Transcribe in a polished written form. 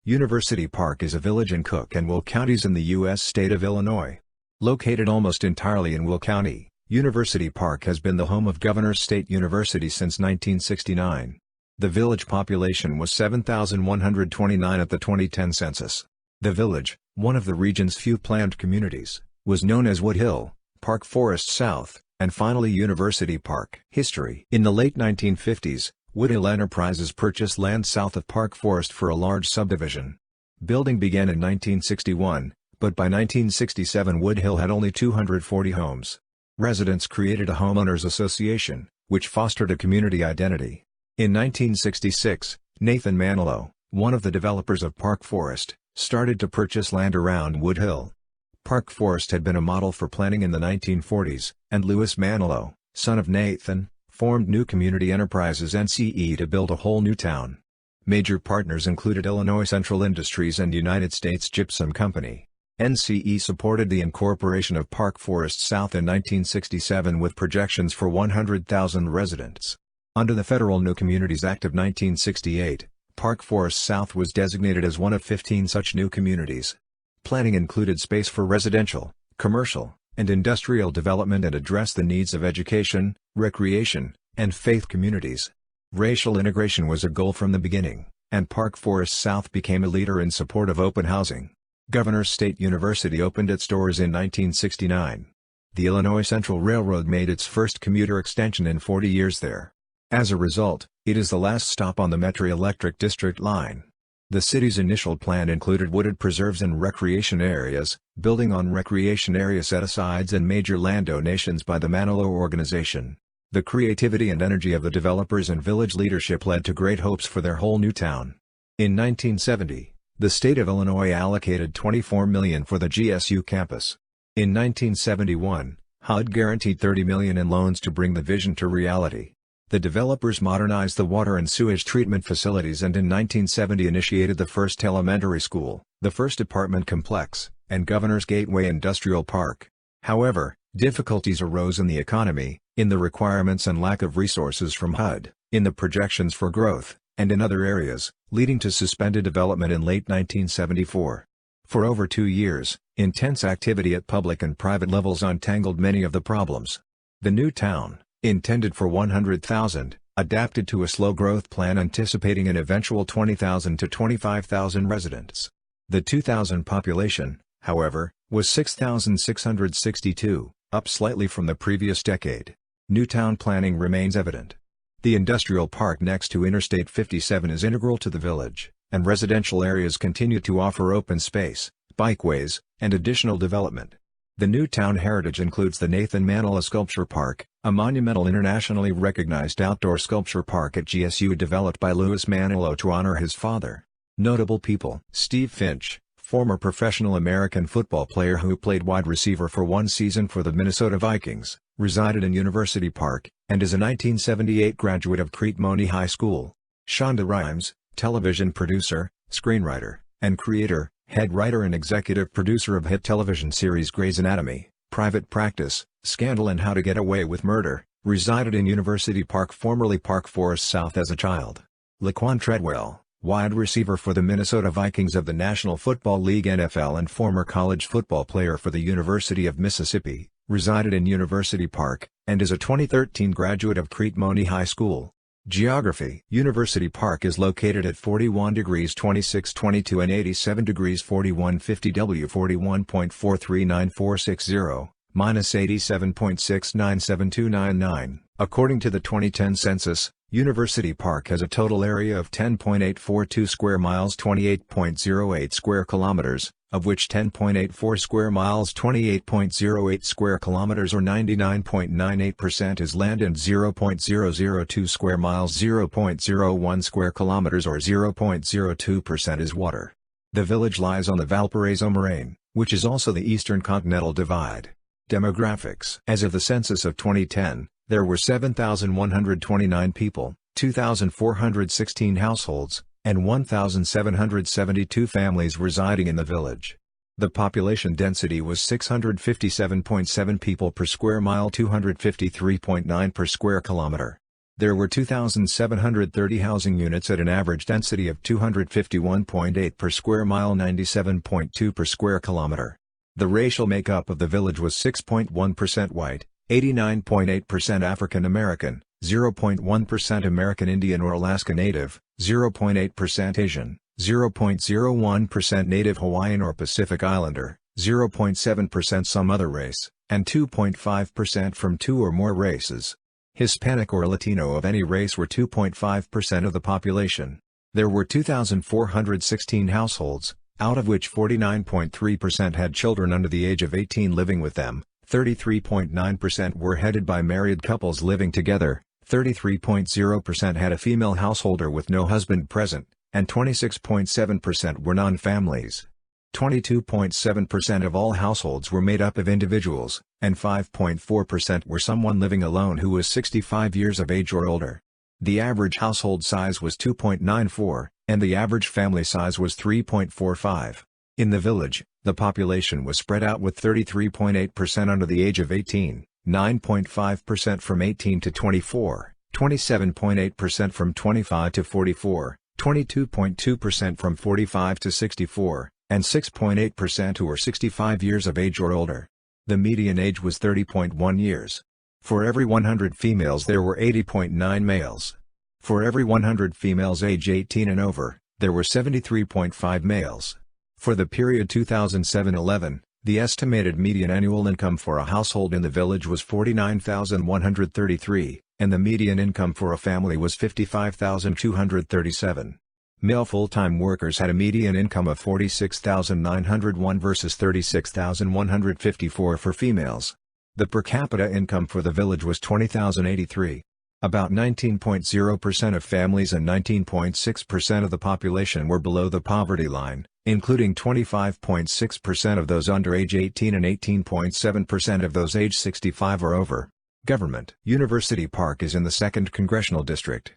University Park is a village in Cook and Will counties in the U.S. state of Illinois. Located almost entirely in Will County, University Park has been the home of Governors State University since 1969. The village population was 7,129 at the 2010 census. The village, one of the region's few planned communities, was known as Wood Hill, Park Forest South, and finally University Park. History: in the late 1950s, Wood Hill Enterprises purchased land south of Park Forest for a large subdivision. Building began in 1961, but by 1967 Wood Hill had only 240 homes. Residents created a homeowners association, which fostered a community identity. In 1966, Nathan Manilow, one of the developers of Park Forest, started to purchase land around Wood Hill. Park Forest had been a model for planning in the 1940s, and Louis Manilow, son of Nathan, formed New Community Enterprises NCE to build a whole new town. Major partners included Illinois Central Industries and United States Gypsum Company. NCE supported the incorporation of Park Forest South in 1967 with projections for 100,000 residents. Under the Federal New Communities Act of 1968, Park Forest South was designated as one of 15 such new communities. Planning included space for residential, commercial, and industrial development and addressed the needs of education, recreation, and faith communities. Racial integration was a goal from the beginning, and Park Forest South became a leader in support of open housing. Governors State University opened its doors in 1969. The Illinois Central Railroad made its first commuter extension in 40 years there. As a result, it is the last stop on the Metro Electric District line. The city's initial plan included wooded preserves and recreation areas, building on recreation area set-asides and major land donations by the Manilow organization. The creativity and energy of the developers and village leadership led to great hopes for their whole new town. In 1970, the state of Illinois allocated $24 million for the GSU campus. In 1971, HUD guaranteed $30 million in loans to bring the vision to reality. The developers modernized the water and sewage treatment facilities and in 1970 initiated the first elementary school, the first apartment complex, and Governor's Gateway Industrial Park. However, difficulties arose in the economy, in the requirements and lack of resources from HUD, in the projections for growth, and in other areas, leading to suspended development in late 1974. For over 2 years, intense activity at public and private levels untangled many of the problems. The new town, intended for 100,000, adapted to a slow growth plan anticipating an eventual 20,000 to 25,000 residents. The 2000 population, however, was 6,662, up slightly from the previous decade. New town planning remains evident. The industrial park next to Interstate 57 is integral to the village, and residential areas continue to offer open space, bikeways, and additional development. The new town heritage includes the Nathan Manilow Sculpture Park, a monumental internationally recognized outdoor sculpture park at GSU developed by Louis Manilow to honor his father. Notable people: Steve Finch, former professional American football player who played wide receiver for one season for the Minnesota Vikings, resided in University Park, and is a 1978 graduate of Crete Mooney High School. Shonda Rhimes, television producer, screenwriter, and creator, head writer and executive producer of hit television series Grey's Anatomy, Private Practice, Scandal and How to Get Away with Murder, resided in University Park, formerly Park Forest South, as a child. Laquan Treadwell, wide receiver for the Minnesota Vikings of the National Football League NFL and former college football player for the University of Mississippi, resided in University Park, and is a 2013 graduate of Crete Mooney High School. Geography: University Park is located at 41 degrees 26'22" and 87 degrees 41'50" W, 41.43946 minus 87.697299. According to the 2010 census, University Park has a total area of 10.842 square miles, 28.08 square kilometers, of which 10.84 square miles, 28.08 square kilometers or 99.98% is land, and 0.002 square miles, 0.01 square kilometers or 0.02% is water. The village lies on the Valparaiso Moraine, which is also the Eastern Continental Divide. Demographics: as of the census of 2010, there were 7,129 people, 2,416 households, and 1,772 families residing in the village. The population density was 657.7 people per square mile, 253.9 per square kilometer. There were 2,730 housing units at an average density of 251.8 per square mile, 97.2 per square kilometer. The racial makeup of the village was 6.1% white, 89.8% African American, 0.1% American Indian or Alaska Native, 0.8% Asian, 0.01% Native Hawaiian or Pacific Islander, 0.7% some other race, and 2.5% from two or more races. Hispanic or Latino of any race were 2.5% of the population. There were 2,416 households, out of which 49.3% had children under the age of 18 living with them, 33.9% were headed by married couples living together, 33.0% had a female householder with no husband present, and 26.7% were non-families. 22.7% of all households were made up of individuals, and 5.4% were someone living alone who was 65 years of age or older. The average household size was 2.94, and the average family size was 3.45. In the village, the population was spread out with 33.8% under the age of 18, 9.5% from 18 to 24, 27.8% from 25 to 44, 22.2% from 45 to 64, and 6.8% who were 65 years of age or older. The median age was 30.1 years. For every 100 females there were 80.9 males. For every 100 females age 18 and over, there were 73.5 males. For the period 2007-11, the estimated median annual income for a household in the village was $49,133, and the median income for a family was $55,237. Male full-time workers had a median income of $46,901 versus $36,154 for females. The per capita income for the village was $20,083. About 19.0% of families and 19.6% of the population were below the poverty line, including 25.6% of those under age 18 and 18.7% of those age 65 or over. Government. University Park is in the 2nd Congressional District.